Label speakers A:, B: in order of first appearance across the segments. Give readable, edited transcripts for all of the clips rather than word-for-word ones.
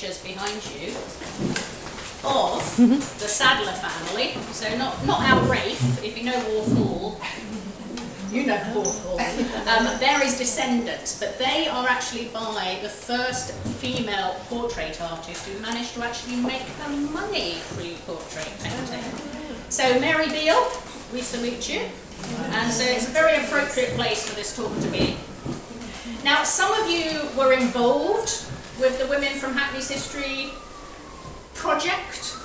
A: pictures behind you of the Sadler family. So not our Rafe, if you know Wharf Hall. You know Wharf Hall. They're his descendants, but they are actually by the first female portrait artist who managed to actually make the money through portrait painting. So Mary Beale, we salute you. And so it's a very appropriate place for this talk to be. Now, some of you were involved with the Women from Hackney's History project.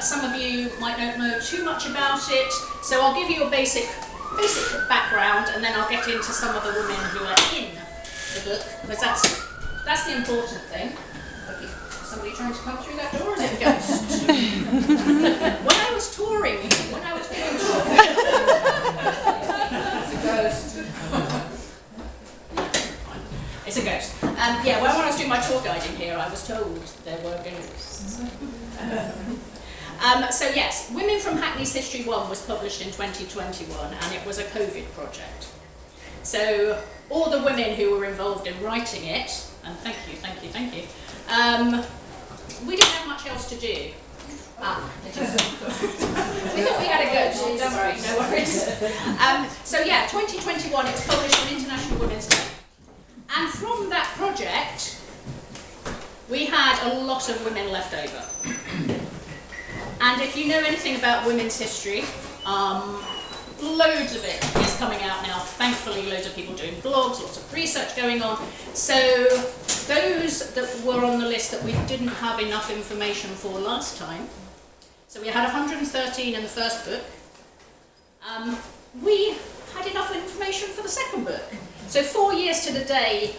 A: Some of you might not know too much about it, so I'll give you a basic background, and then I'll get into some of the women who are in the book, because that's the important thing. Okay. Somebody trying to come through that door, or is it a ghost? When I was touring, it's a ghost. Yeah, when I was doing my tour guiding here, I was told there were ghosts. So yes, Women from Hackney's History 1 was published in 2021, and it was a COVID project. So all the women who were involved in writing it, and thank you, we didn't have much else to do. We thought we had a ghost, don't worry, no worries. So yeah, 2021, it was published on International Women's Day. And from that project, we had a lot of women left over. And if you know anything about women's history, loads of it is coming out now. Thankfully, loads of people doing blogs, lots of research going on. So those that were on the list that we didn't have enough information for last time, so we had 113 in the first book, we had enough information for the second book. So 4 years to the day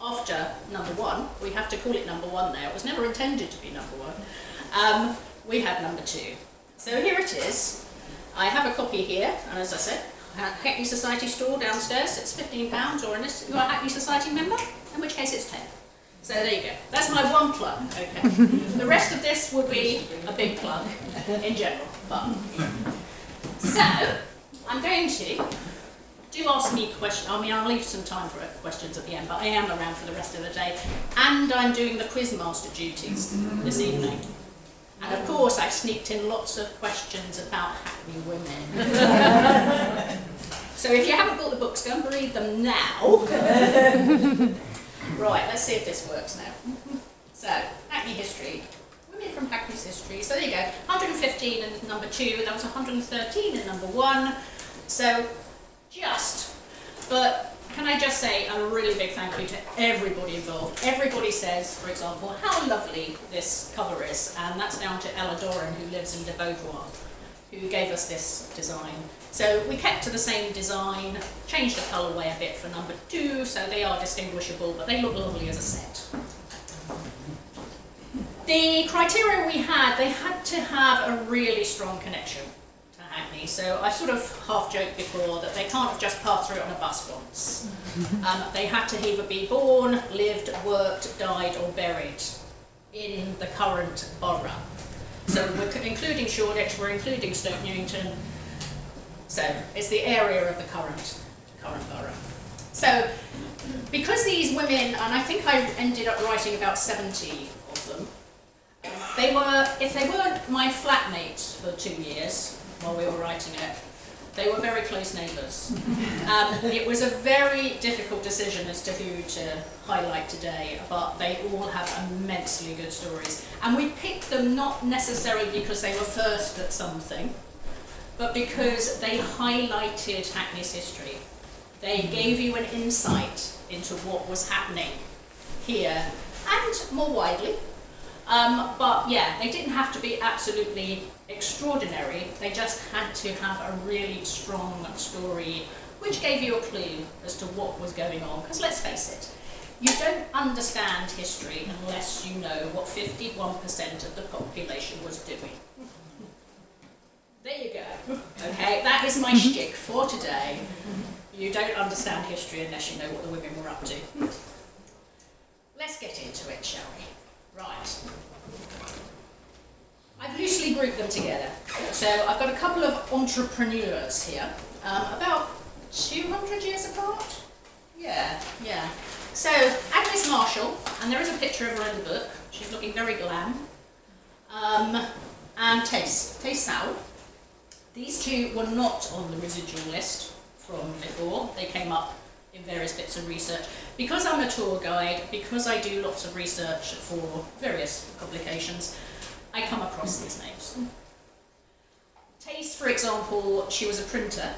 A: after number 1, we have to call it number 1 now, it was never intended to be number 1, we had number 2. So here it is. I have a copy here, and as I said, Hackney Society store downstairs, it's £15, or unless you're a Hackney Society member, in which case it's 10. So there you go. That's my one plug. Okay. The rest of this will be a big plug in general. But. So, I'm going to do ask me questions. I mean, I'll leave some time for questions at the end, but I am around for the rest of the day. And I'm doing the Quizmaster duties this evening. And of course, I've sneaked in lots of questions about Hackney women. So if you haven't bought the books, go and read them now. Right, let's see if this works now. So, Hackney History. Women from Hackney's History. So there you go. 115 in number 2. That was 113 in number 1. So, but can I just say a really big thank you to everybody involved. Everybody says, for example, how lovely this cover is, and that's down to Ella Doran, who lives in de Beauvoir, who gave us this design. So we kept to the same design, changed the colourway a bit for number 2, so they are distinguishable, but they look lovely as a set. The criteria we had, they had to have a really strong connection to Hackney. So I sort of half joked before that they can't have just passed through it on a bus once. They had to either be born, lived, worked, died or buried in the current borough. So we're including Shoreditch, we're including Stoke Newington. So it's the area of the current borough. So because these women, and I think I ended up writing about 70 of them, they were, if they weren't my flatmates for 2 years while we were writing it, they were very close neighbours. It was a very difficult decision as to who to highlight today, but they all have immensely good stories. And we picked them not necessarily because they were first at something, but because they highlighted Hackney's history. They gave you an insight into what was happening here, and more widely. But yeah, they didn't have to be absolutely extraordinary, they just had to have a really strong story which gave you a clue as to what was going on. Because let's face it, you don't understand history unless you know what 51% of the population was doing. There you go. Okay, that is my shtick for today. You don't understand history unless you know what the women were up to. Let's get into it, shall we? Right. I've loosely grouped them together. So I've got a couple of entrepreneurs here, about 200 years apart. Yeah. So Agnes Marshall, and there is a picture of her in the book. She's looking very glam. And Tace Sowell. These two were not on the residual list from before. They came up in various bits of research. Because I'm a tour guide, because I do lots of research for various publications, I come across these names. Tace, for example, she was a printer.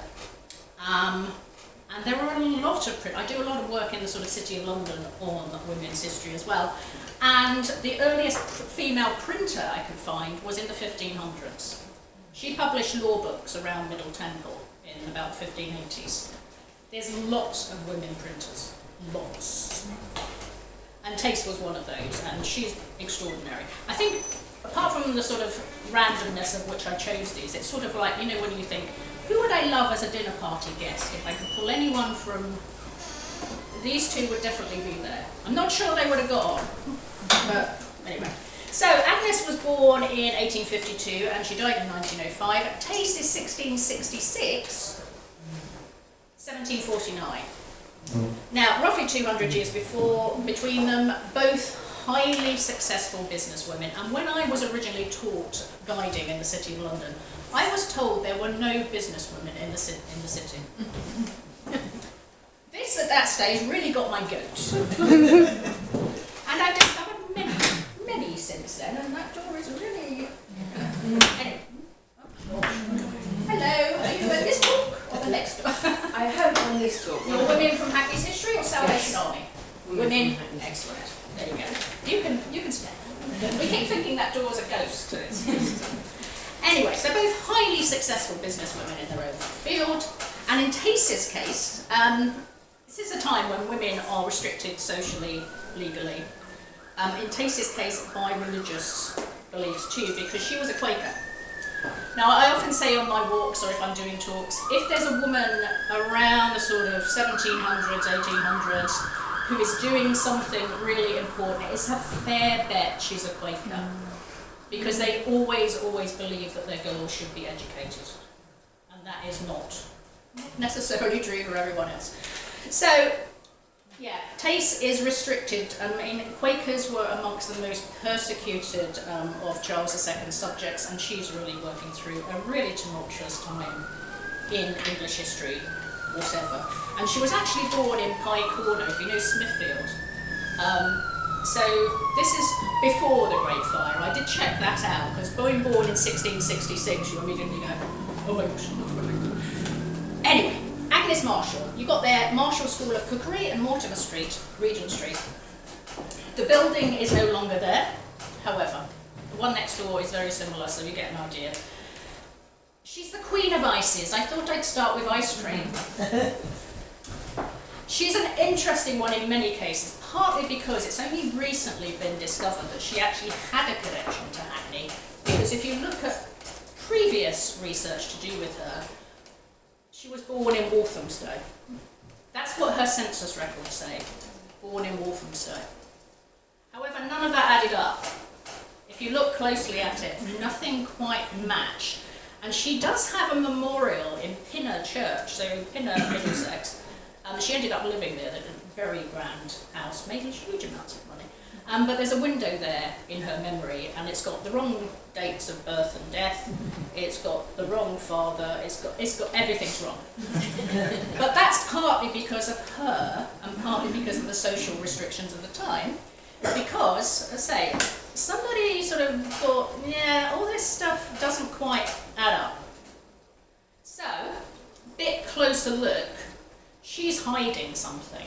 A: And there were a lot of I do a lot of work in the sort of City of London on women's history as well. And the earliest female printer I could find was in the 1500s. She published law books around Middle Temple in about 1580s. There's lots of women printers, lots. And Tace was one of those, and she's extraordinary. I think, apart from the sort of randomness of which I chose these, it's sort of like, you know, when you think, who would I love as a dinner party guest? If I could pull anyone from, these two would definitely be there. I'm not sure they would have got on, but anyway. So Agnes was born in 1852 and she died in 1905. Tace is 1666, 1749. Now, roughly 200 years between them, both highly successful businesswomen. And when I was originally taught guiding in the City of London, I was told there were no businesswomen in the city. This, at that stage, really got my goat. And I've discovered many since then, and that door is really... Anyway. Hello, are you at this book or the next book?
B: I hope on this book.
A: You're women from Hackney's History or Salvation Army? Women, excellent. There you go. You can stand. We keep thinking that door's a ghost. Anyway, so both highly successful businesswomen in their own field, and in Tace's case, this is a time when women are restricted socially, legally. In Tace's case, by religious beliefs too, because she was a Quaker. Now, I often say on my walks, or if I'm doing talks, if there's a woman around the sort of 1700s, 1800s, who is doing something really important, it's a fair bet she's a Quaker. Because they always believe that their girls should be educated. And that is not necessarily true for everyone else. So, yeah, Tace is restricted. I mean, Quakers were amongst the most persecuted of Charles II's subjects, and she's really working through a really tumultuous time in English history, whatever. And she was actually born in Pye Corner, if you know Smithfield. So this is before the Great Fire. I did check that out, because being born in 1666, you immediately go, oh my gosh, not what I do. Anyway, Agnes Marshall. You got there, Marshall School of Cookery and Mortimer Street, Regent Street. The building is no longer there, however. The one next door is very similar, so you get an idea. She's the queen of ices. I thought I'd start with ice cream. She's an interesting one in many cases, partly because it's only recently been discovered that she actually had a connection to Hackney, because if you look at previous research to do with her, she was born in Walthamstow. That's what her census records say, born in Walthamstow. However, none of that added up. If you look closely at it, nothing quite matched. And she does have a memorial in Pinner Church, so in Pinner, Middlesex. She ended up living there, in a very grand house, made a huge amounts of money. But there's a window there in her memory, and it's got the wrong dates of birth and death, it's got the wrong father, it's got everything's wrong. But that's partly because of her, and partly because of the social restrictions of the time, because, as I say, somebody sort of thought, yeah, all this stuff doesn't quite add up. So, bit closer look, she's hiding something.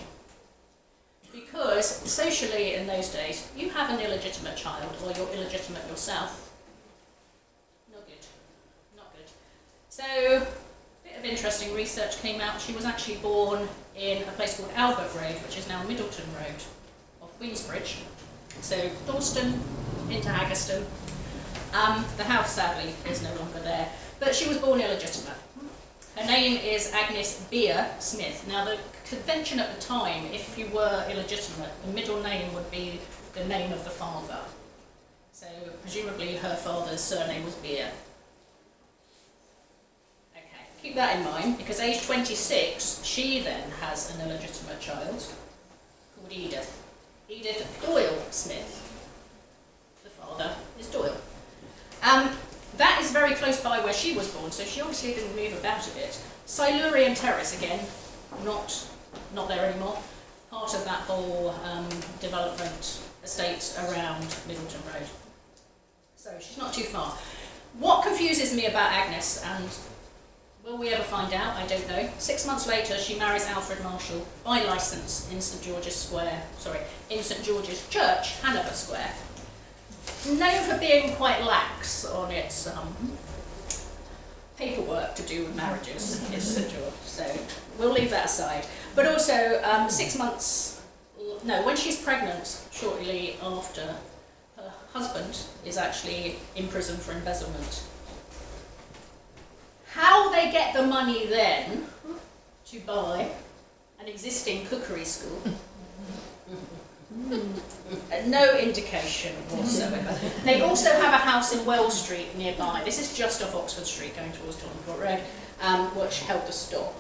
A: Because socially in those days, you have an illegitimate child or you're illegitimate yourself. Not good. Not good. So, a bit of interesting research came out. She was actually born in a place called Albert Road, which is now Middleton Road off Queensbridge. So, Dalston into Haggerston. The house, sadly, is no longer there. But she was born illegitimate. Her name is Agnes Beer Smith. Now, the convention at the time, if you were illegitimate, the middle name would be the name of the father. So, presumably, her father's surname was Beer. Okay, keep that in mind, because age 26, she then has an illegitimate child called Edith. Edith Doyle Smith. is Doyle. That is very close by where she was born, so she obviously didn't move about a bit. Silurian Terrace, again, not there anymore. Part of that whole development estate around Middleton Road. So she's not too far. What confuses me about Agnes, and will we ever find out? I don't know. 6 months later, she marries Alfred Marshall by licence in St George's Church, Hanover Square. Known for being quite lax on its paperwork to do with marriages, is St George. So we'll leave that aside. But also, 6 months, no, when she's pregnant, shortly after, her husband is actually in prison for embezzlement. How they get the money then to buy an existing cookery school, no indication whatsoever. They also have a house in Wells Street nearby. This is just off Oxford Street going towards Tottenham Court Road, which held the stock.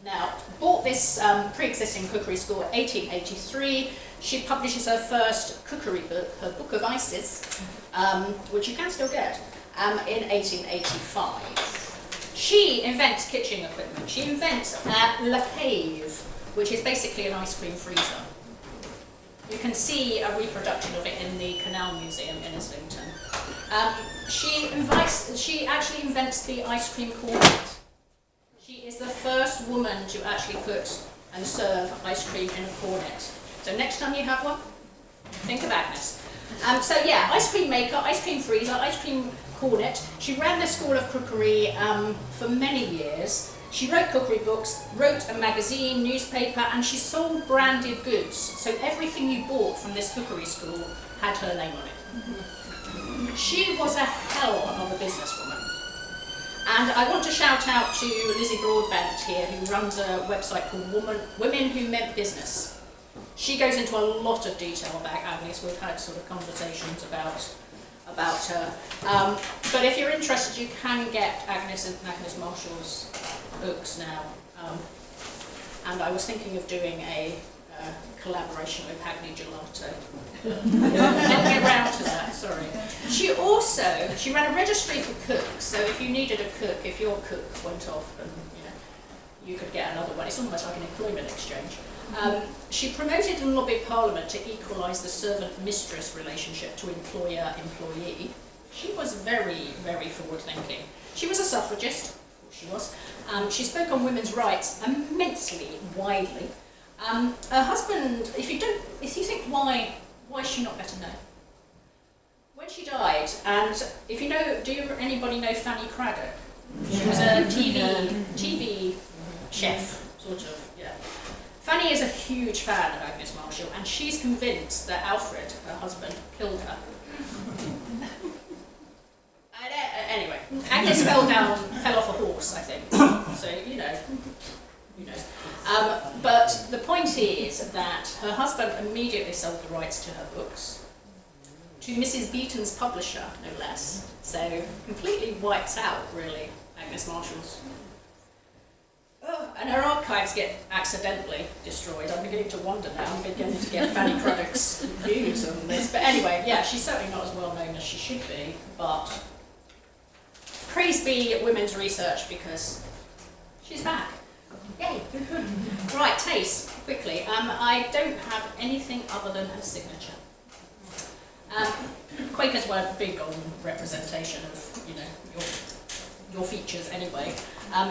A: Now, bought this pre-existing cookery school in 1883. She publishes her first cookery book, her Book of Ices, which you can still get, in 1885. She invents kitchen equipment. She invents La Cave, which is basically an ice cream freezer. You can see a reproduction of it in the Canal Museum in Islington. She actually invents the ice cream cornet. She is the first woman to actually put and serve ice cream in a cornet. So next time you have one, think of Agnes. So yeah, ice cream maker, ice cream freezer, ice cream cornet. She ran the School of Cookery for many years. She wrote cookery books, wrote a magazine, newspaper, and she sold branded goods. So everything you bought from this cookery school had her name on it. She was a hell of a businesswoman. And I want to shout out to Lizzie Broadbent here, who runs a website called Women Who Meant Business. She goes into a lot of detail about Agnes. We've had sort of conversations about her. But if you're interested, you can get Agnes and Agnes Marshall's books now. And I was thinking of doing a collaboration with Hackney Gelato. Didn't get around to that, sorry. She ran a registry for cooks, so if you needed a cook, if your cook went off, and you could get another one. It's almost like an employment exchange. She promoted and lobbied Parliament to equalise the servant-mistress relationship to employer-employee. She was very, very forward-thinking. She was a suffragist, of course she was. She spoke on women's rights immensely widely. Her husband, if you think why is she not better known? When she died, and if you know, anybody know Fanny Craddock? She was a TV chef, sort of, yeah. Fanny is a huge fan of Agnes Marshall, and she's convinced that Alfred, her husband, killed her. Anyway, Agnes fell off a horse, I think. So, who knows. But the point is that her husband immediately sold the rights to her books to Mrs. Beeton's publisher, no less. So completely wipes out, really, Agnes Marshall's. Oh, and her archives get accidentally destroyed. I'm beginning to wonder now. I'm beginning to get Fanny Craddock's views on this. But anyway, yeah, she's certainly not as well known as she should be. But praise be women's research, because she's back. Yay! Right, taste, quickly. I don't have anything other than her signature. Quakers were big on representation of, your features anyway.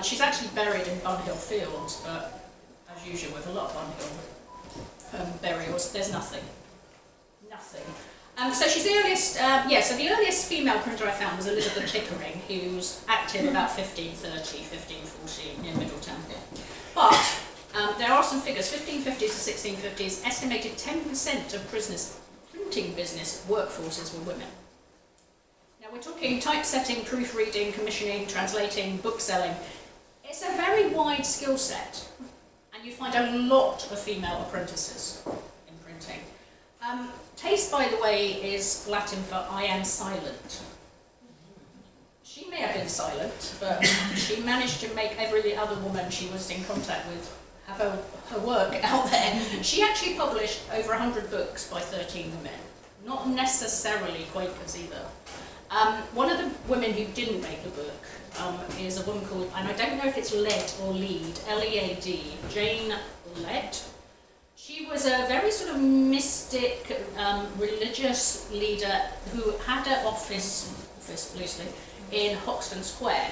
A: She's actually buried in Bunhill Fields, but as usual with a lot of Bunhill burials, there's nothing. So she's the earliest, so the earliest female printer I found was Elizabeth Pickering, who's active about 1530, 1540 near Middletown. But there are some figures. 1550s to 1650s, estimated 10% of printing business workforces were women. Now we're talking typesetting, proofreading, commissioning, translating, bookselling. It's a very wide skill set, and you find a lot of female apprentices in printing. Taste, by the way, is Latin for I am silent. She may have been silent, but she managed to make every other woman she was in contact with have her work out there. She actually published over 100 books by 13 women. not necessarily Quakers either. One of the women who didn't make the book is a woman called, and I don't know if it's Led or Lead, L-E-A-D, Jane Led. She was a very sort of mystic, religious leader who had an office loosely, in Hoxton Square.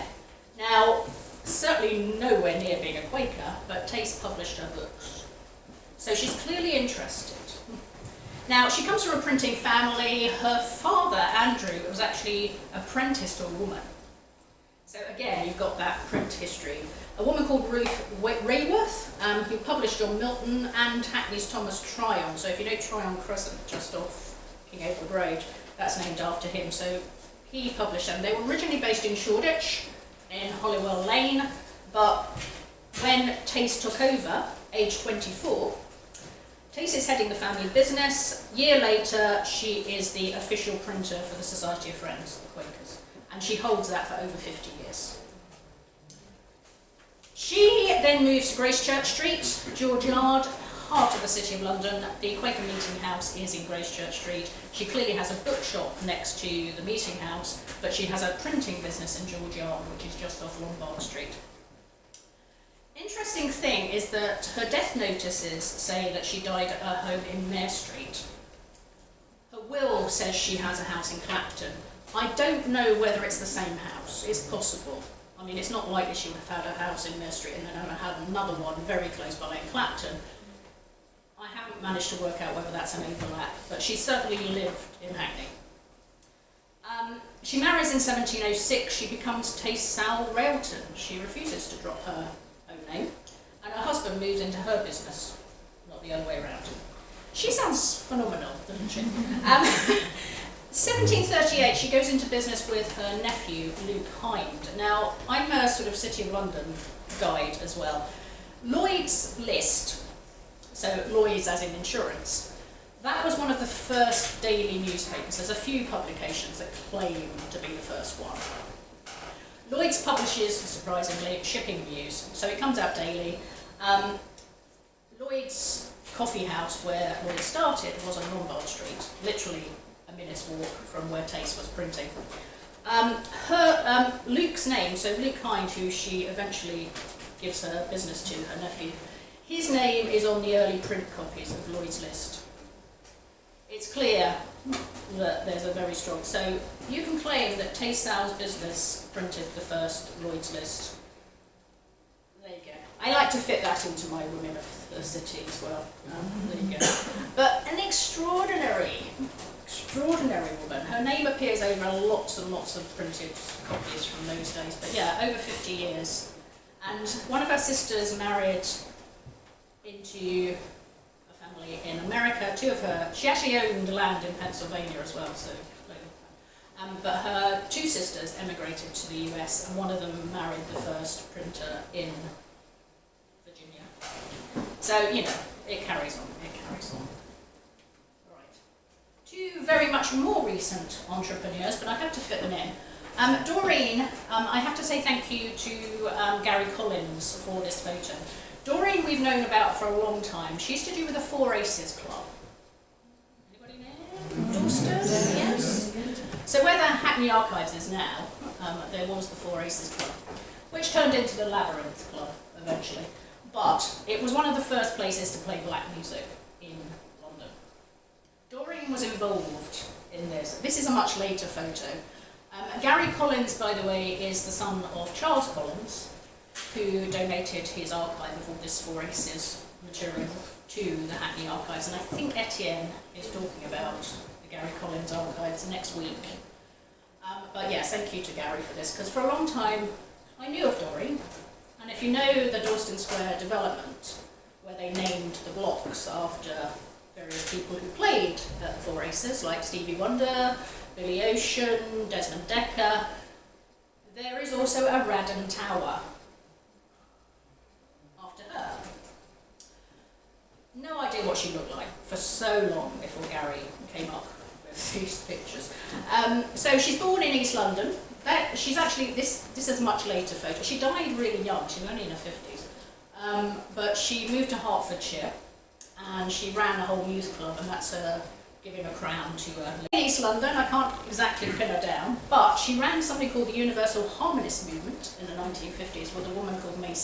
A: Now, certainly nowhere near being a Quaker, but Taste published her books. So she's clearly interested. Now, she comes from a printing family. Her father, Andrew, was actually apprenticed to a woman. So again, you've got that print history. A woman called Ruth Rayworth, who published John Milton and Hackney's Thomas Tryon. So if you know Tryon Crescent, just off King Edward Road, that's named after him. So he published them. They were originally based in Shoreditch, in Holywell Lane, but when Taste took over, age 24, Tace is heading the family business. A year later, she is the official printer for the Society of Friends, the Quakers, and she holds that for over 50 years. She then moves to Gracechurch Street, George Yard, heart of the City of London. The Quaker Meeting House is in Gracechurch Street. She clearly has a bookshop next to the Meeting House, but she has a printing business in George Yard, which is just off Lombard Street. Interesting thing is that her death notices say that she died at her home in Mare Street. Her will says she has a house in Clapton. I don't know whether it's the same house. It's possible. I mean, it's not likely she would have had a house in Mare Street and then had another one very close by in Clapton. I haven't managed to work out whether that's an overlap, but she certainly lived in Hackney. She marries in 1706. She becomes Tace Sal Railton. She refuses to drop her own name, and her husband moves into her business, not the other way around. She sounds phenomenal, doesn't she? 1738, she goes into business with her nephew, Luke Hind. Now, I'm a sort of City of London guide as well. Lloyd's List, so Lloyd's as in insurance, that was one of the first daily newspapers. There's a few publications that claim to be the first one. Lloyd's publishes, surprisingly, shipping news, so it comes out daily. Lloyd's coffee house, where Lloyd started, was on Lombard Street, literally a minute's walk from where Tace was printing. Luke's name, so Luke Hind, who she eventually gives her business to, her nephew, his name is on the early print copies of Lloyd's List. It's clear that there's a very strong, so you can claim that Tace Sal's business printed the first Lloyd's List. There you go. I like to fit that into my Women of the City as well. There you go. But an extraordinary woman. Her name appears over lots and lots of printed copies from those days, but yeah, over 50 years. And one of her sisters married into a family in America. Two of her, she actually owned land in Pennsylvania as well, so but her two sisters emigrated to the US, and one of them married the first printer in Virginia. So, you know, it carries on. Right. Two very much more recent entrepreneurs, but I have to fit them in. Doreen, I have to say thank you to Gary Collins for this photo. Doreen we've known about for a long time. She used to do with the Four Aces Club. Anybody know? Dorsters? Yes. So where the Hackney Archives is now, there was the Four Aces Club, which turned into the Labyrinth Club eventually. But it was one of the first places to play black music in London. Doreen was involved in this. This is a much later photo. Gary Collins, by the way, is the son of Charles Collins, who donated his archive of all this Four Aces material to the Hackney Archives. And I think Etienne is talking about the Gary Collins archives next week. But yes, thank you to Gary for this, because for a long time I knew of Doreen. And if you know the Dawston Square development, where they named the blocks after various people who played at the Four Aces, like Stevie Wonder, Billy Ocean, Desmond Dekker, there is also a Radden Tower after her. No idea what she looked like for so long before Gary came up with these pictures. So she's born in East London. She's actually, this is a much later photo. She died really young, she was only in her 50s. But she moved to Hertfordshire and she ran a whole youth club, and that's her giving a crown to her. In East London, I can't exactly pin her down, but she ran something called the Universal Harmonist Movement in the 1950s with a woman called Mary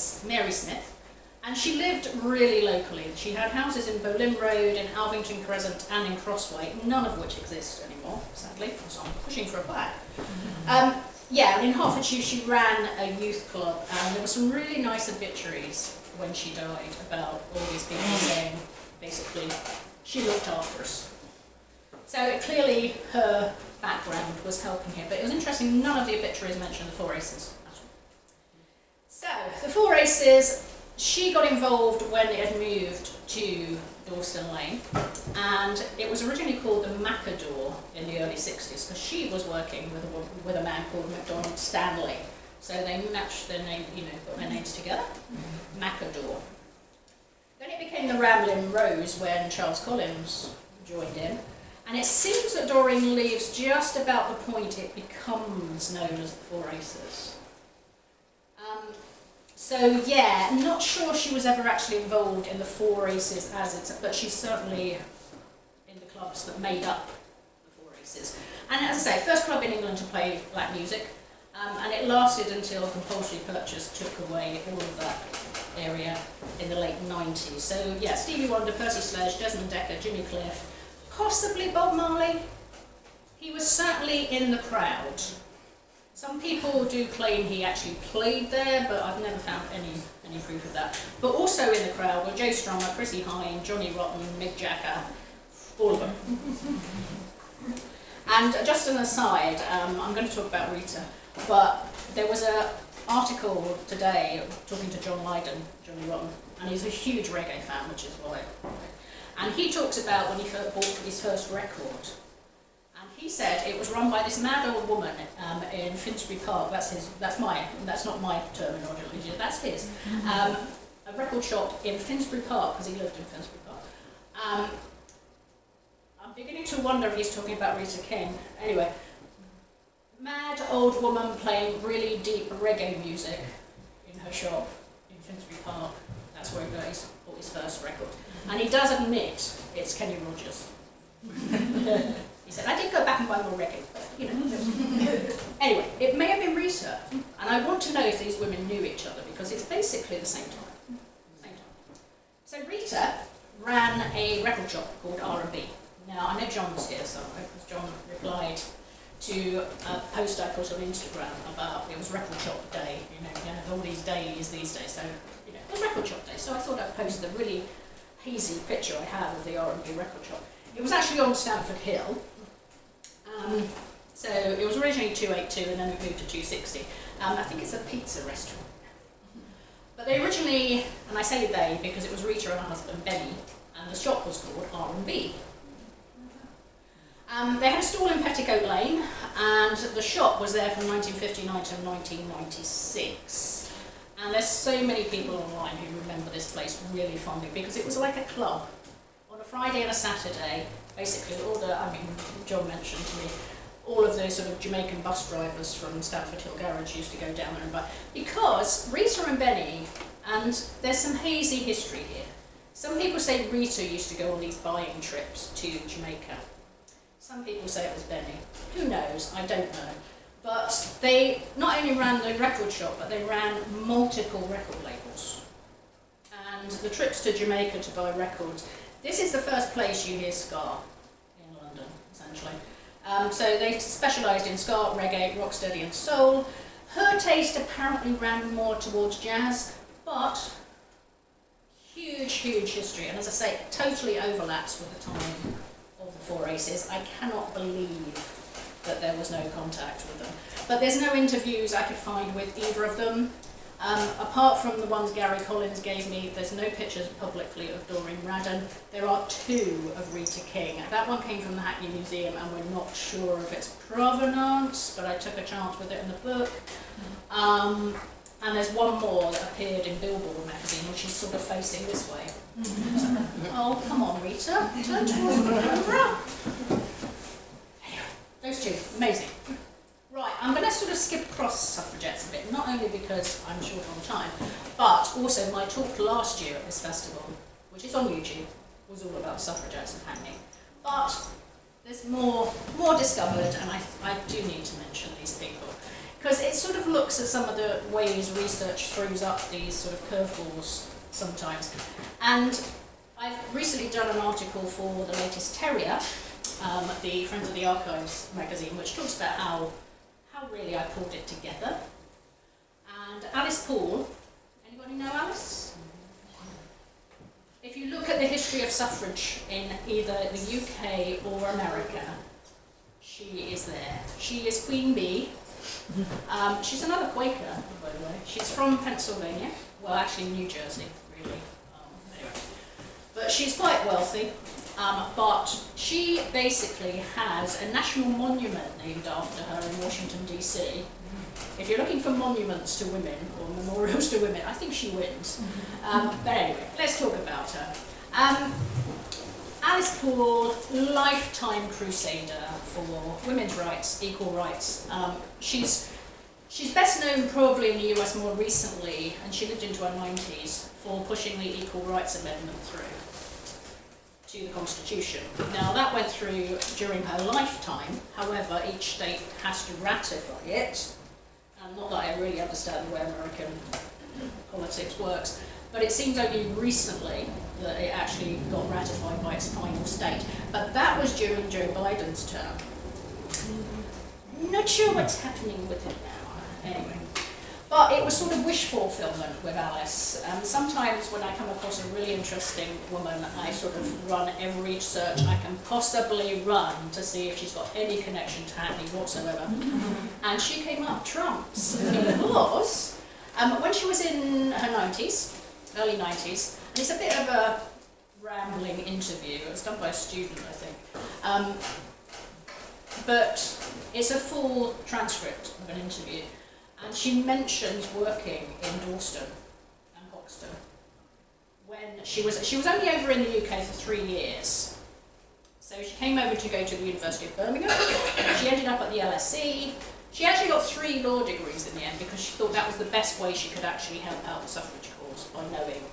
A: Smith, and she lived really locally. She had houses in Boleyn Road, in Alvington Crescent, and in Crossway, none of which exist anymore, sadly, so I'm pushing for a plaque. Yeah, and in Hertfordshire she ran a youth club, and there were some really nice obituaries when she died about all these people saying, basically, she looked after us. So clearly her background was helping here, but it was interesting, none of the obituaries mentioned the Four Aces at all. So, the Four Aces, she got involved when it had moved to Dawston Lane, and it was originally called the Macador in the early 60s, because she was working with a man called MacDonald Stanley. So they matched their name, got their names together, Macador. Then it became the Ramblin' Rose when Charles Collins joined in, and it seems that Doreen leaves just about the point it becomes known as the Four Aces. So yeah, not sure she was ever actually involved in the Four Aces but she's certainly in the clubs that made up the Four Aces. And as I say, first club in England to play black music, and it lasted until compulsory purchase took away all of that area in the late 90s. So yeah, Stevie Wonder, Percy Sledge, Desmond Dekker, Jimmy Cliff, possibly Bob Marley. He was certainly in the crowd. Some people do claim he actually played there, but I've never found any proof of that. But also in the crowd were Joe Strummer, Chrissie Hynde, Johnny Rotten, Mick Jagger, all of them. And just an aside, I'm going to talk about Rita, but there was an article today talking to John Lydon, Johnny Rotten, and he's a huge reggae fan, which is why. And he talks about when he bought his first record. He said it was run by this mad old woman in Finsbury Park. That's not my terminology. That's his. A record shop in Finsbury Park, because he lived in Finsbury Park. I'm beginning to wonder if he's talking about Rita King. Anyway, mad old woman playing really deep reggae music in her shop in Finsbury Park. That's where he bought his first record. And he does admit it's Kenny Rogers. He said, I did go back and buy more reggae, but, Anyway, it may have been Rita, and I want to know if these women knew each other, because it's basically the same time. So Rita ran a record shop called R&B. Now, I know John's here, so I hope John replied to a post I put on Instagram about, it was record shop day, all these days these days, so, it was record shop day. So I thought I'd post the really hazy picture I have of the R&B record shop. It was actually on Stamford Hill. So it was originally 282 and then we moved to 260. I think it's a pizza restaurant. But they originally, and I say they because it was Rita and her husband Benny, and the shop was called R&B. They had a stall in Petticoat Lane, and the shop was there from 1959 to 1996. And there's so many people online who remember this place really fondly because it was like a club. On a Friday and a Saturday, basically John mentioned to me, all of those sort of Jamaican bus drivers from Stamford Hill Garage used to go down there and buy. Because Rita and Benny, and there's some hazy history here. Some people say Rita used to go on these buying trips to Jamaica. Some people say it was Benny. Who knows? I don't know. But they not only ran the record shop, but they ran multiple record labels. And the trips to Jamaica to buy records, this is the first place you hear ska in London, essentially. So they specialised in ska, reggae, rocksteady and soul. Her taste apparently ran more towards jazz, but huge history. And as I say, it totally overlaps with the time of the Four Aces. I cannot believe that there was no contact with them. But there's no interviews I could find with either of them. Apart from the ones Gary Collins gave me, there's no pictures publicly of Doreen Radden. There are two of Rita King. That one came from the Hackney Museum and we're not sure of its provenance, but I took a chance with it in the book. And there's one more that appeared in Billboard magazine, which is sort of facing this way. Oh, come on, Rita, turn towards the camera. Those two, amazing. Right, I'm going to sort of skip across suffragettes a bit, not only because I'm short on time, but also my talk last year at this festival, which is on YouTube, was all about suffragettes in Hackney. But there's more discovered, and I do need to mention these people, because it sort of looks at some of the ways research throws up these sort of curveballs sometimes. And I've recently done an article for the latest Terrier, the Friends of the Archives magazine, which talks about how really I pulled it together. And Alice Paul, anybody know Alice? If you look at the history of suffrage in either the UK or America, she is there. She is Queen Bee. She's another Quaker, by the way. She's from Pennsylvania. Well, actually New Jersey, really. Anyway. But she's quite wealthy. But she basically has a national monument named after her in Washington, D.C. If you're looking for monuments to women, or memorials to women, I think she wins. But anyway, let's talk about her. Alice Paul, lifetime crusader for women's rights, equal rights. She's best known probably in the US more recently, and she lived into her 90s, for pushing the Equal Rights Amendment through to the Constitution. Now that went through during her lifetime, however each state has to ratify it. Not that I really understand the way American politics works, but it seems only recently that it actually got ratified by its final state. But that was during Joe Biden's term. Not sure what's happening with it now. Anyway. But it was sort of wish fulfillment with Alice. Sometimes when I come across a really interesting woman, I sort of run every search I can possibly run to see if she's got any connection to Hackney whatsoever. And she came up trumps, because when she was in her 90s, early 90s, and it's a bit of a rambling interview, it was done by a student, I think, but it's a full transcript of an interview. And she mentions working in Dalston and Hoxton when she was only over in the UK for 3 years. So she came over to go to the University of Birmingham. She ended up at the LSE. She actually got 3 law degrees in the end because she thought that was the best way she could actually help out the suffrage cause, by knowing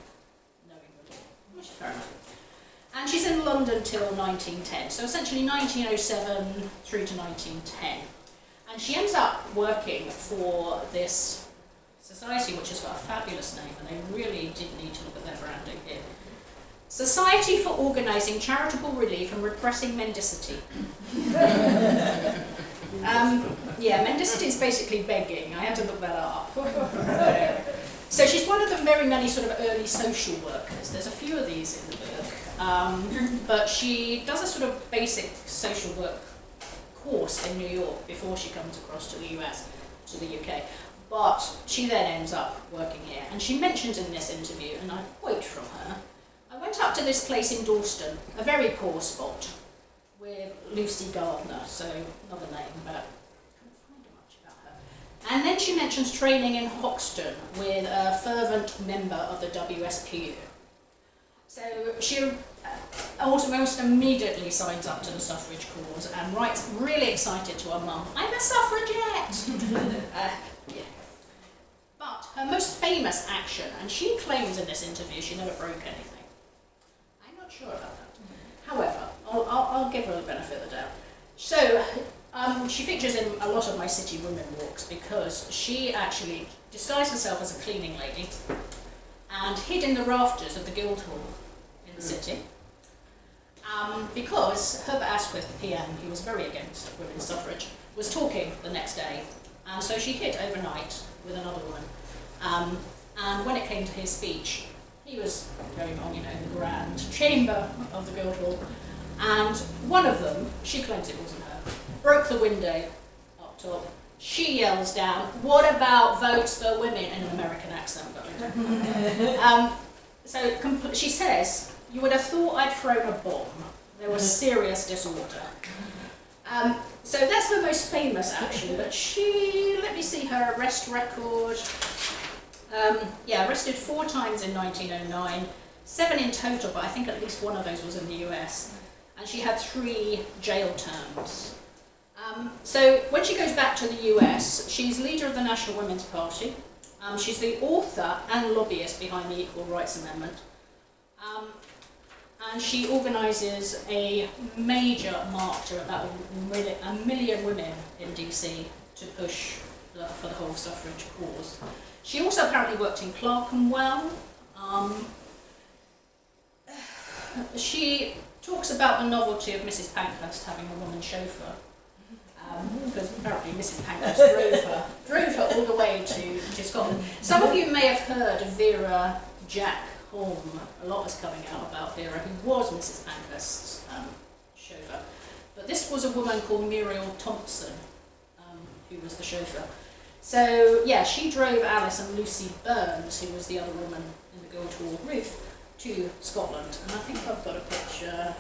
A: the law, which is fair enough. And she's in London till 1910, so essentially 1907 through to 1910. And she ends up working for this society, which has got a fabulous name, and they really did need to look at their branding here. Society for Organising Charitable Relief and Repressing Mendicity. Yeah, mendicity is basically begging. I had to look that up. So she's one of the very many sort of early social workers. There's a few of these in the book. But she does a sort of basic social work course in New York before she comes across to the US, to the UK. But she then ends up working here. And she mentions in this interview, and I quote from her, "I went up to this place in Dalston, a very poor spot, with Lucy Gardner," so another name, but I couldn't find much about her. And then she mentions training in Hoxton with a fervent member of the WSPU. So she almost immediately signs up to the suffrage cause and writes really excited to her mum, "I'm a suffragette!" Yeah. But her most famous action, and she claims in this interview she never broke anything. I'm not sure about that. However, I'll give her the benefit of the doubt. So she features in a lot of my city women walks because she actually disguised herself as a cleaning lady and hid in the rafters of the Guildhall in the city. Because Herbert Asquith, PM, he was very against women's suffrage, was talking the next day, and so she hid overnight with another woman. And when it came to his speech, he was going on, in the grand chamber of the Guildhall, and one of them, she claims it wasn't her, broke the window up top. She yells down, "What about votes for women?" in an American accent. So she says, "You would have thought I'd thrown a bomb. There was serious disorder." So that's her most famous action, but let me see her arrest record. Arrested 4 times in 1909, 7 in total, but I think at least one of those was in the US. And she had 3 jail terms. So when she goes back to the US, she's leader of the National Women's Party. She's the author and lobbyist behind the Equal Rights Amendment. and she organises a major march of about a million women in DC to push for the whole suffrage cause. She also apparently worked in Clerkenwell. She talks about the novelty of Mrs. Pankhurst having a woman chauffeur, because apparently Mrs. Pankhurst drove her all the way to Scotland. Some of you may have heard of Vera Jack Holm. A lot is coming out about Vera, who was Mrs. Pankhurst's chauffeur. But this was a woman called Muriel Thompson, who was the chauffeur. So, yeah, she drove Alice and Lucy Burns, who was the other woman in the Guildhall roof, to Scotland. And I think I've got a picture.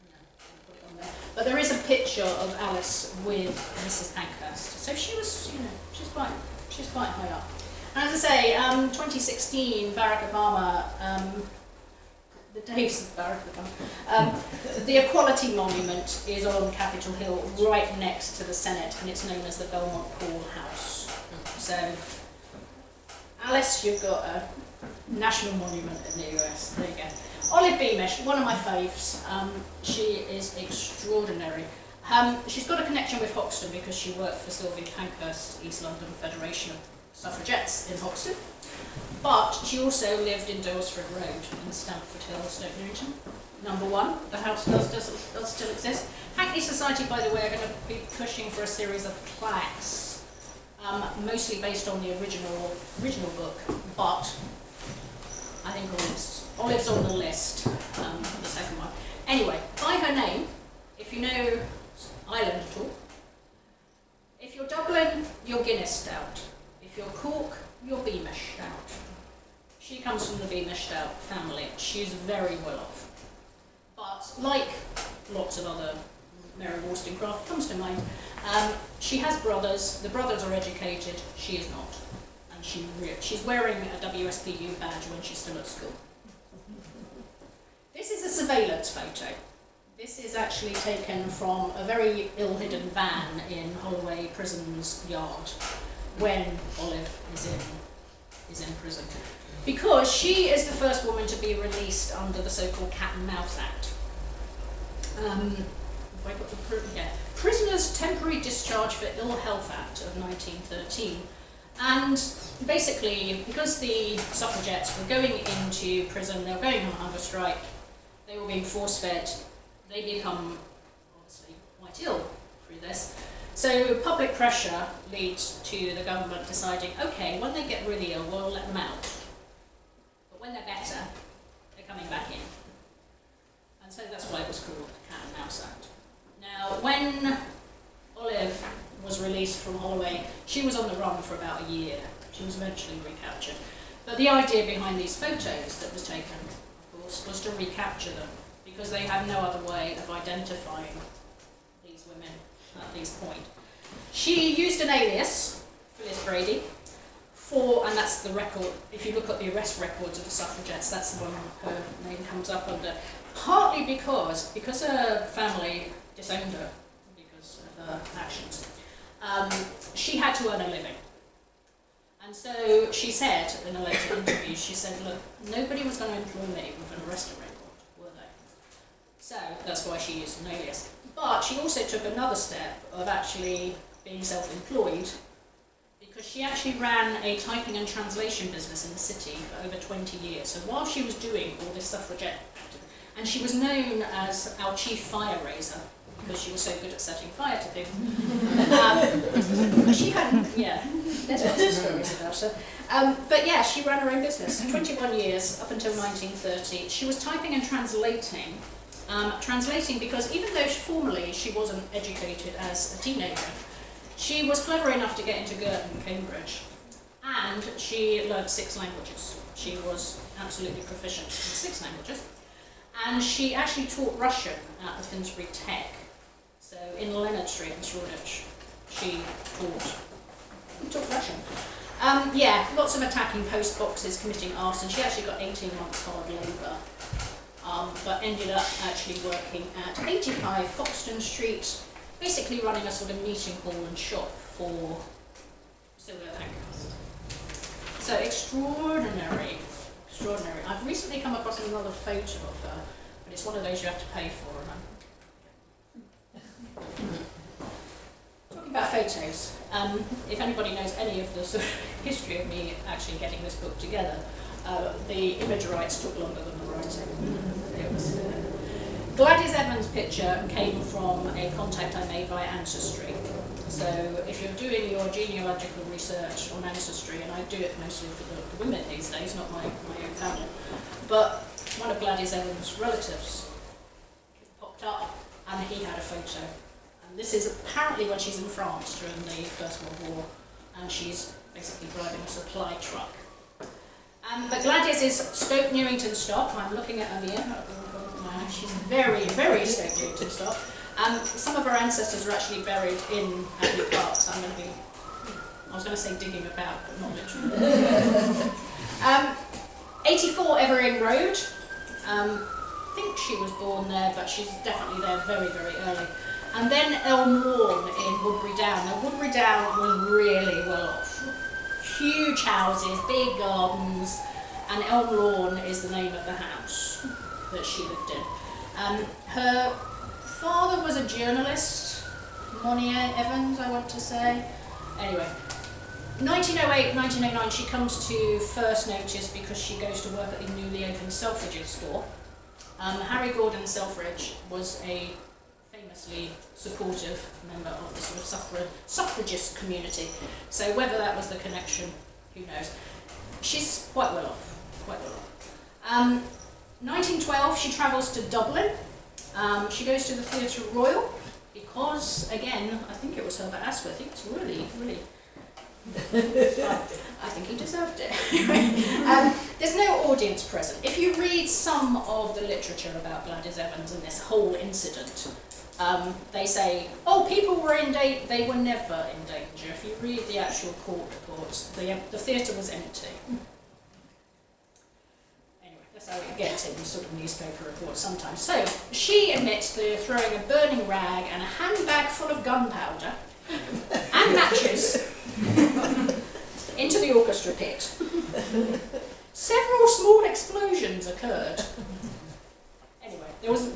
A: No, I'll put it on there. But there is a picture of Alice with Mrs. Pankhurst. So she was, she's quite high up. And as I say, 2016, Barack Obama, the days of Barack Obama, the Equality Monument is on Capitol Hill, right next to the Senate, and it's known as the Belmont Hall House. So, Alice, you've got a national monument in the US. There you go. Olive Beamish, one of my faves. She is extraordinary. She's got a connection with Hoxton because she worked for Sylvia Pankhurst, East London Federation of Suffragettes in Hoxton. But she also lived in Daylesford Road in Stamford Hill, Stoke Newington. Number 1, the house does still exist. Hackney Society, by the way, are going to be pushing for a series of plaques, mostly based on the original book, but I think Olive's on the list for the second one. Anyway, by her name, if you know Ireland at all, if you're Dublin, you're Guinness Stout. If you're Cork, you're Beamish Stout. She comes from the Beamish Stout family. She's very well off. But like lots of other Mary Wollstonecraft comes to mind, she has brothers. The brothers are educated. She is not. And she's wearing a WSPU badge when she's still at school. This is a surveillance photo. This is actually taken from a very ill-hidden van in Holloway Prison's yard when Olive is in prison. Because she is the first woman to be released under the so-called Cat and Mouse Act. Have I got the proof? Yeah. Prisoners' Temporary Discharge for Ill Health Act of 1913. And basically, because the suffragettes were going into prison, they were going on hunger strike, they were being force-fed, they become obviously quite ill through this. So public pressure leads to the government deciding, okay, when they get really ill, we'll let them out. But when they're better, they're coming back in. And so that's why it was called the Cat and Mouse Act. Now, when Olive was released from Holloway, she was on the run for about a year. She was eventually recaptured. But the idea behind these photos that was taken, of course, was to recapture them, because they had no other way of identifying these women at this point. She used an alias, Phyllis Brady, and that's the record. If you look at the arrest records of the suffragettes, that's the one her name comes up under. Partly because her family disowned her because of her actions. She had to earn a living. And so she said in a later interview, she said, look, nobody was going to employ me with an arrest record, were they? So that's why she used an alias. But she also took another step of actually being self-employed, because she actually ran a typing and translation business in the city for over 20 years. So while she was doing all this suffragette, and she was known as our chief fire raiser, because she was so good at setting fire to things. She had, there's lots of stories about her. But yeah, she ran her own business, 21 years, up until 1930. She was typing and translating, because even though formally she wasn't educated as a teenager, she was clever enough to get into Girton, Cambridge, and she learned 6 languages. She was absolutely proficient in 6 languages. And she actually taught Russian at the Finsbury Tech. So in Leonard Street in Shoreditch, she taught Russian. Lots of attacking post boxes, committing arson. She actually got 18 months hard labour, but ended up actually working at 85 Foxton Street, basically running a sort of meeting hall and shop for Sylvia Pankhurst. So extraordinary extraordinary. I've recently come across another photo of her, but it's one of those you have to pay for. Talking about photos, if anybody knows any of the sort of history of me actually getting this book together, the image rights took longer than the writing. It was, Gladys Evans' picture came from a contact I made via Ancestry. So if you're doing your genealogical research on Ancestry, and I do it mostly for the women these days, not my own family, but one of Gladys Evans' relatives popped up and he had a photo. And this is apparently when she's in France during the First World War, and she's basically driving a supply truck. But Gladys is Stoke Newington stock. I'm looking at her here. She's very, very Stoke Newington stock. Some of her ancestors are actually buried in Hackney Park, so I'm going to be, I was going to say digging about, but not literally. 84 Evering Road. I think she was born there, but she's definitely there very, very early. And then Elm Lawn in Woodbury Down. Now Woodbury Down was really well off. Huge houses, big gardens, and Elm Lawn is the name of the house that she lived in. Her father was a journalist, Monier Evans, I want to say. Anyway, 1908, 1909, she comes to first notice because she goes to work at the newly opened Selfridges store. Harry Gordon Selfridge was a famously supportive member of the sort of suffragist community. So whether that was the connection, who knows. She's quite well off, quite well off. 1912, she travels to Dublin. She goes to the Theatre Royal because, again, I think it was Herbert Asquith. He was really, really I think he deserved it. There's no audience present. If you read some of the literature about Gladys Evans and this whole incident, they say, oh, people were in danger. They were never in danger. If you read the actual court reports, the theatre was empty. Anyway, that's how it gets in sort of newspaper reports sometimes. So, she admits to throwing a burning rag and a handbag full of gunpowder and matches into the orchestra pit. Several small explosions occurred. Anyway, there was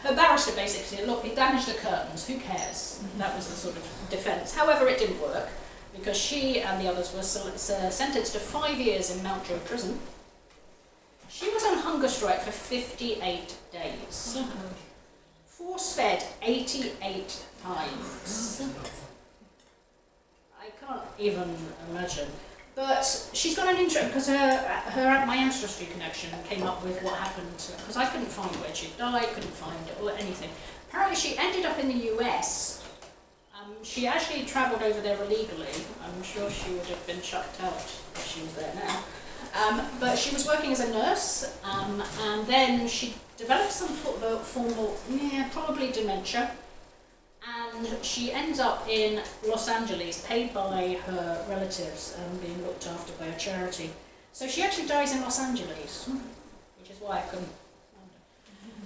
A: her barrister basically said, look, it damaged the curtains, who cares? That was the sort of defence. However, it didn't work because she and the others were sentenced to 5 years in Mountjoy prison. She was on hunger strike for 58 days. Force-fed 88 times. I can't even imagine. But she's got an interest, because my ancestry connection came up with what happened, because I couldn't find where she died, couldn't find it, or anything. Apparently she ended up in the US. She actually travelled over there illegally. I'm sure she would have been chucked out if she was there now. But she was working as a nurse, and then she developed some formal, probably dementia. And she ends up in Los Angeles, paid by her relatives and being looked after by a charity. So she actually dies in Los Angeles, which is why I couldn't find her.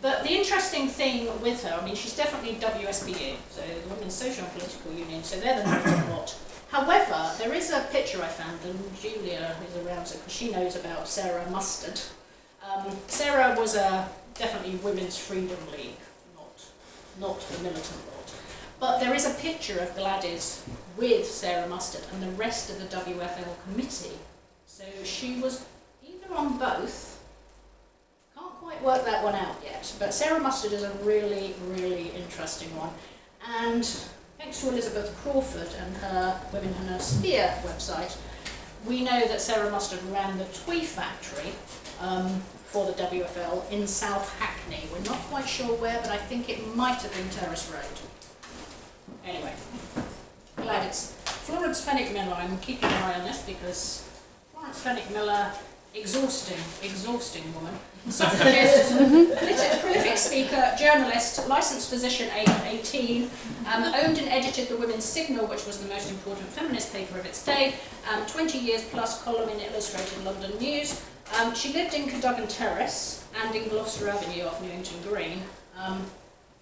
A: But the interesting thing with her, I mean, she's definitely WSBU, so the Women's Social and Political Union, so they're the melting pot. However, there is a picture I found, and Julia is around it because she knows about Sarah Mustard. Sarah was definitely Women's Freedom League, not the militant lot. But there is a picture of Gladys with Sarah Mustard and the rest of the WFL committee. So she was either on both. Can't quite work that one out yet. But Sarah Mustard is a really, really interesting one. And thanks to Elizabeth Crawford and her Women in Her Sphere website, we know that Sarah Mustard ran the Twee factory for the WFL in South Hackney. We're not quite sure where, but I think it might have been Terrace Road. Anyway, Gladys. Florence Fenwick Miller, I'm keeping an eye on this because Florence Fenwick Miller, exhausting woman. Suffragist, prolific speaker, journalist, licensed physician, age 18, owned and edited the Women's Signal, which was the most important feminist paper of its day, 20 years plus column in Illustrated London News. She lived in Cadogan Terrace and in Gloucester Avenue off Newington Green.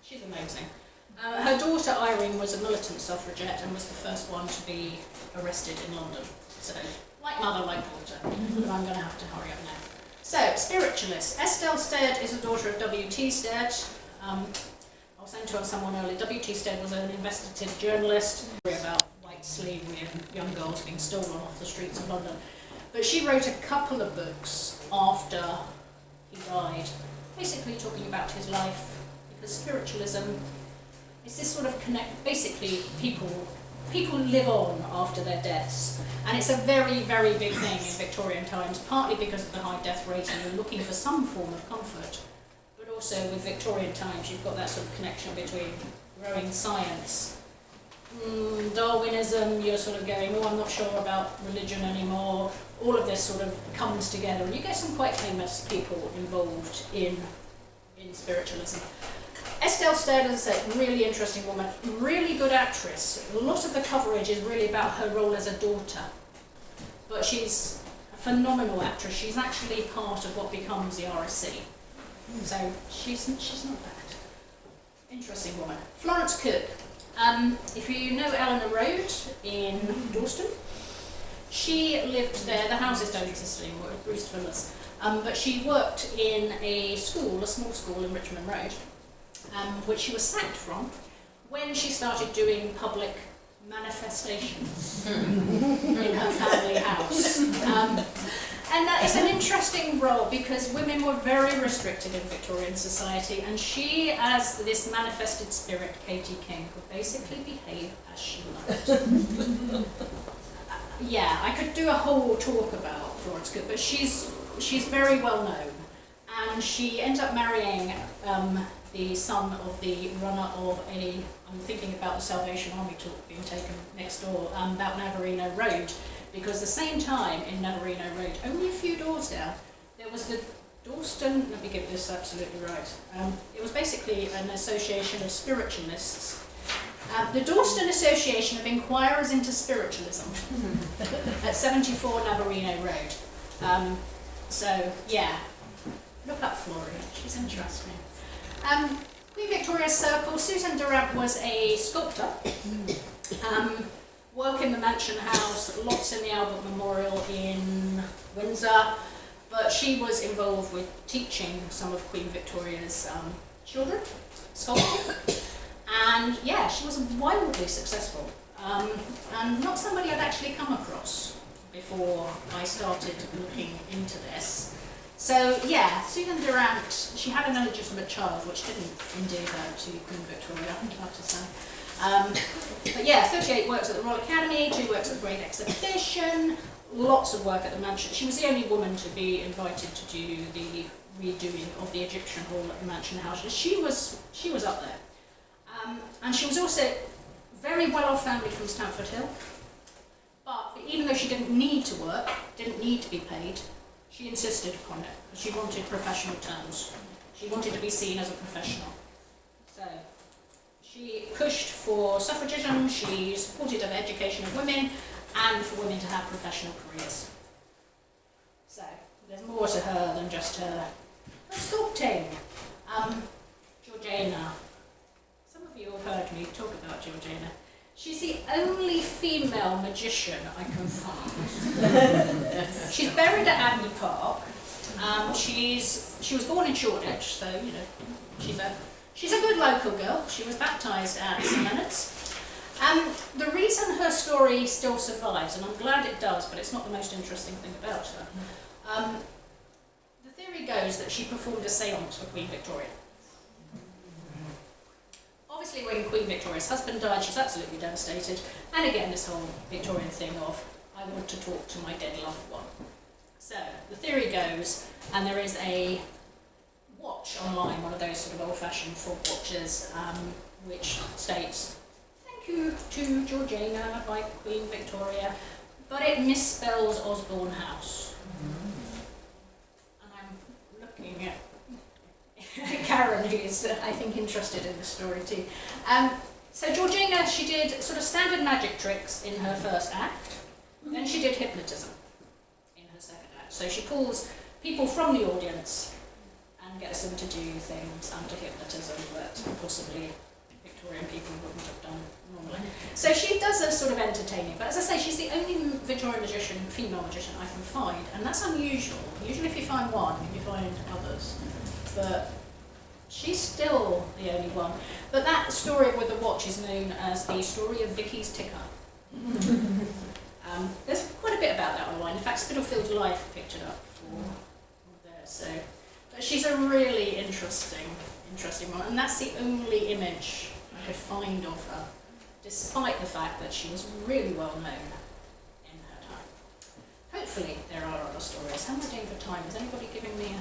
A: She's amazing. Her daughter Irene was a militant suffragette and was the first one to be arrested in London. So, like mother, like daughter. But I'm going to have to hurry up now. So, spiritualists. Estelle Stead is the daughter of W.T. Stead. I was saying to someone earlier, W.T. Stead was an investigative journalist about white slavery and young girls being stolen off the streets of London. But she wrote a couple of books after he died, basically talking about his life, because spiritualism is this sort of basically people live on after their deaths, and it's a very, very big thing in Victorian times, partly because of the high death rate and you're looking for some form of comfort, but also with Victorian times you've got that sort of connection between growing science, Darwinism, you're sort of going, oh, I'm not sure about religion anymore. All of this sort of comes together, and you get some quite famous people involved in spiritualism. Estelle Stead, as I said, really interesting woman, really good actress. A lot of the coverage is really about her role as a daughter, but she's a phenomenal actress. She's actually part of what becomes the RSC, so she's not bad. Interesting woman. Florence Cook. If you know Eleanor Road in Dalston, she lived there. The houses don't exist anymore, Bruce Villas, but she worked in a school, a small school in Richmond Road, which she was sacked from when she started doing public manifestations in her family house. And that is an interesting role because women were very restricted in Victorian society, and she, as this manifested spirit, Katie King, could basically behave as she liked. Yeah, I could do a whole talk about Florence Cook, but she's very well known, and she ends up marrying the son of the runner of I'm thinking about the Salvation Army talk being taken next door, about Navarino Road, because the same time in Navarino Road, only a few doors down, there was the Dalston, let me get this absolutely right, it was basically an association of spiritualists, the Dalston Association of Inquirers into Spiritualism at 74 Navarino Road. So, yeah, look up Florrie, she's interesting. Queen Victoria's Circle, Susan Durant was a sculptor, work in the Mansion House, lots in the Albert Memorial in Windsor, but she was involved with teaching some of Queen Victoria's children sculpture, and yeah, she was wildly successful, and not somebody I'd actually come across before I started looking into this. So yeah, Susan Durant, she had an illegitimate child, which didn't endear her to Queen Victoria, I have to say. But yeah, 38 works at the Royal Academy, 2 works at the Great Exhibition, lots of work at the Mansion. She was the only woman to be invited to do the redoing of the Egyptian Hall at the Mansion House. She was up there. And she was also very well-off family from Stamford Hill. But even though she didn't need to work, didn't need to be paid, she insisted upon it, because she wanted professional terms. She wanted to be seen as a professional. So she pushed for suffragism, she supported the education of women, and for women to have professional careers. So there's more to her than just her sculpting. Georgiana. Some of you have heard me talk about Georgiana. She's the only female magician I can find. She's buried at Abbey Park. She was born in Shoreditch, so you know she's a good local girl. She was baptised at St Leonard's. The reason her story still survives, and I'm glad it does, but it's not the most interesting thing about her. The theory goes that she performed a séance for Queen Victoria. Obviously, when Queen Victoria's husband died, she's absolutely devastated. And again, this whole Victorian thing of, I want to talk to my dead loved one. So, the theory goes, and there is a watch online, one of those sort of old-fashioned fob watches, which states, "Thank you to Georgiana by Queen Victoria," but it misspells Osborne House. And I'm looking at Karen, who is, I think, interested in the story too. So Georgina, she did sort of standard magic tricks in her first act, then she did hypnotism in her second act. So she pulls people from the audience and gets them to do things under hypnotism that possibly Victorian people wouldn't have done normally. So she does a sort of entertaining, but as I say, she's the only Victorian magician, female magician I can find, and that's unusual. Usually if you find one, you find others. But she's still the only one. But that story with the watch is known as the story of Vicky's ticker. There's quite a bit about that online. In fact, Spitalfields Life picked it up for there. So, but she's a really interesting one, and that's the only image I could find of her, despite the fact that she was really well known in her time. Hopefully, there are other stories. How am I doing for time? Is anybody giving me a...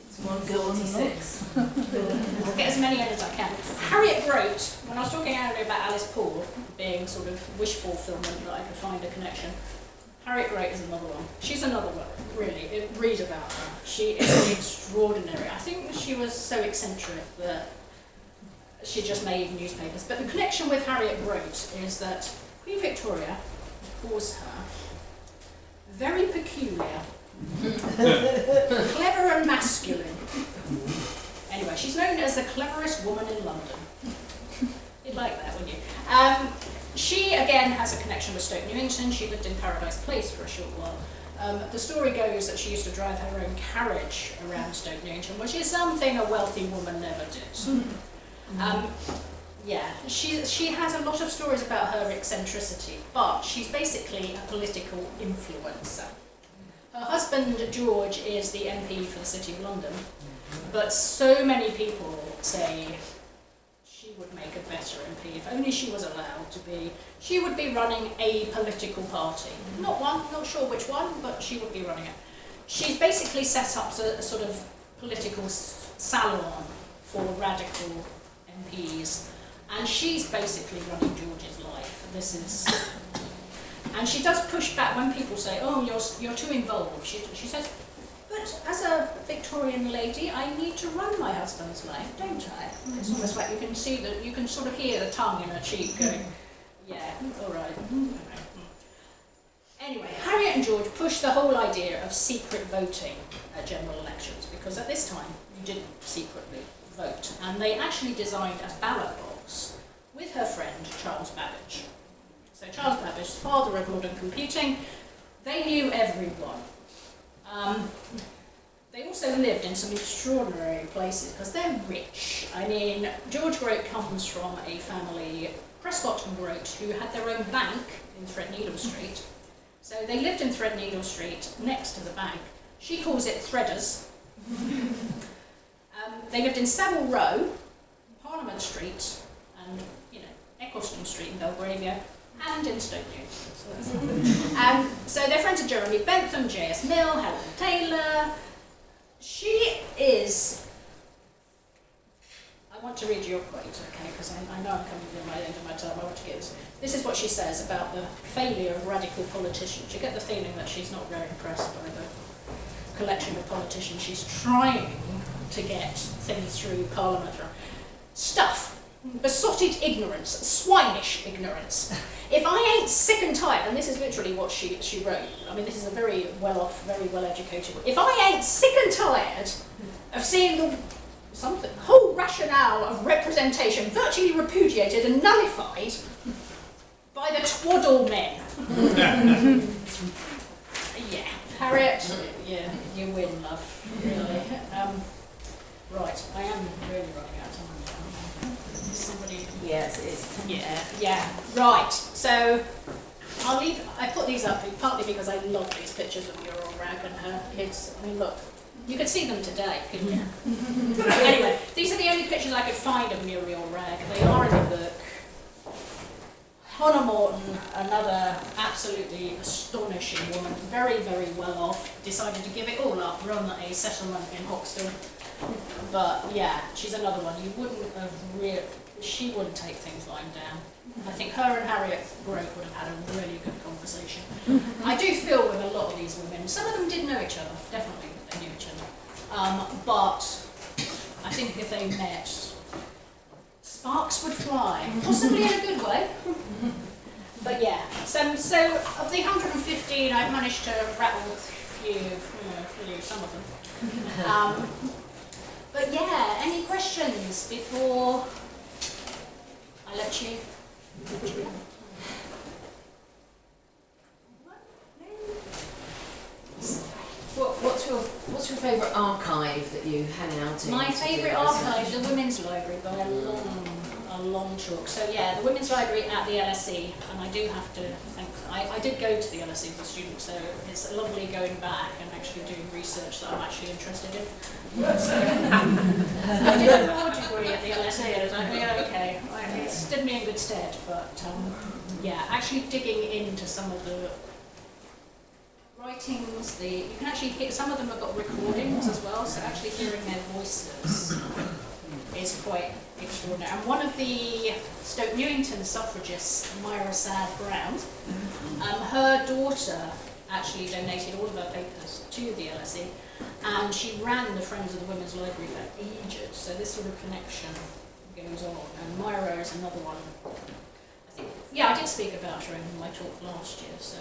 B: It's 1:46.
A: I'll get as many in as I can. Harriet Grote, when I was talking earlier about Alice Paul being sort of wish fulfillment that I could find a connection, Harriet Grote is another one. She's another one, really. Read about her. She is extraordinary. I think she was so eccentric that she just made newspapers. But the connection with Harriet Grote is that Queen Victoria calls her very peculiar, clever and masculine. Anyway, she's known as the cleverest woman in London. You'd like that, wouldn't you? She, again, has a connection with Stoke Newington. She lived in Paradise Place for a short while. The story goes that she used to drive her own carriage around Stoke Newington, which is something a wealthy woman never did. Yeah, she has a lot of stories about her eccentricity, but she's basically a political influencer. Her husband, George, is the MP for the City of London, but so many people say she would make a better MP. If only she was allowed to be, she would be running a political party. Not one, not sure which one, but she would be running it. She's basically set up a sort of political salon for radical MPs, and she's basically running George's life. This is... And she does push back when people say, oh, you're too involved. She says, but as a Victorian lady, I need to run my husband's life, don't I? It's almost like you can see that, you can sort of hear the tongue in her cheek going, yeah, all right. Anyway, Harriet and George pushed the whole idea of secret voting at general elections, because at this time, you didn't secretly vote. And they actually designed a ballot box with her friend, Charles Babbage. So Charles Babbage, father of modern computing, they knew everyone. They also lived in some extraordinary places because they're rich. I mean, George Grote comes from a family, Prescott and Grote, who had their own bank in Threadneedle Street. So they lived in Threadneedle Street next to the bank. She calls it Threaders. They lived in Savile Row, Parliament Street, and Eccleston Street in Belgravia, and in Stoke Newington. So they're friends of Jeremy Bentham, J.S. Mill, Helen Taylor. She is... I want to read you a quote, okay, because I know I'm coming to the end of my time. I want to get this. This is what she says about the failure of radical politicians. You get the feeling that she's not very impressed by the collection of politicians. She's trying to get things through Parliament. Stuff. Besotted ignorance, swinish ignorance. If I ain't sick and tired, and this is literally what she wrote, I mean, this is a very well-off, very well-educated. If I ain't sick and tired of seeing the whole rationale of representation virtually repudiated and nullified by the twaddle men. Yeah, Harriet, yeah, you win, love, really. Right, I am really running out of time now. Somebody...
B: Yes, it is.
A: Yeah, right. So I put these up partly because I love these pictures of Muriel Ragg and her kids. I mean, look, you could see them today, couldn't you? Anyway, these are the only pictures I could find of Muriel Ragg. They are in the book. Hannah Morton, another absolutely astonishing woman, very, very well off, decided to give it all up, run a settlement in Hoxton. But yeah, she's another one. You wouldn't have she wouldn't take things lying down. I think her and Harriet Grote would have had a really good conversation. I do feel with a lot of these women, some of them did know each other, definitely they knew each other. But I think if they met, sparks would fly, possibly in a good way. But yeah, so of the 115, I've managed to rattle through some of them. But yeah, any questions before I let you.
B: What's your favourite archive that you hang out in?
A: My favourite archive is the Women's Library by a long chalk. So yeah, the Women's Library at the LSE, and I do have to thank, I did go to the LSE as a student, so it's lovely going back and actually doing research that I'm actually interested in. So, I did a law degree at the LSE, and I was like, yeah, okay, it stood me in good stead, but yeah, actually digging into some of the writings, you can actually hear, some of them have got recordings as well, so actually hearing their voices is quite extraordinary. And one of the Stoke Newington suffragists, Myra Sad Brown, her daughter actually donated all of her papers to the LSE, and she ran the Friends of the Women's Library for ages, so this sort of connection goes on. And Myra is another one. I think, yeah, I did speak about her in my talk last year, so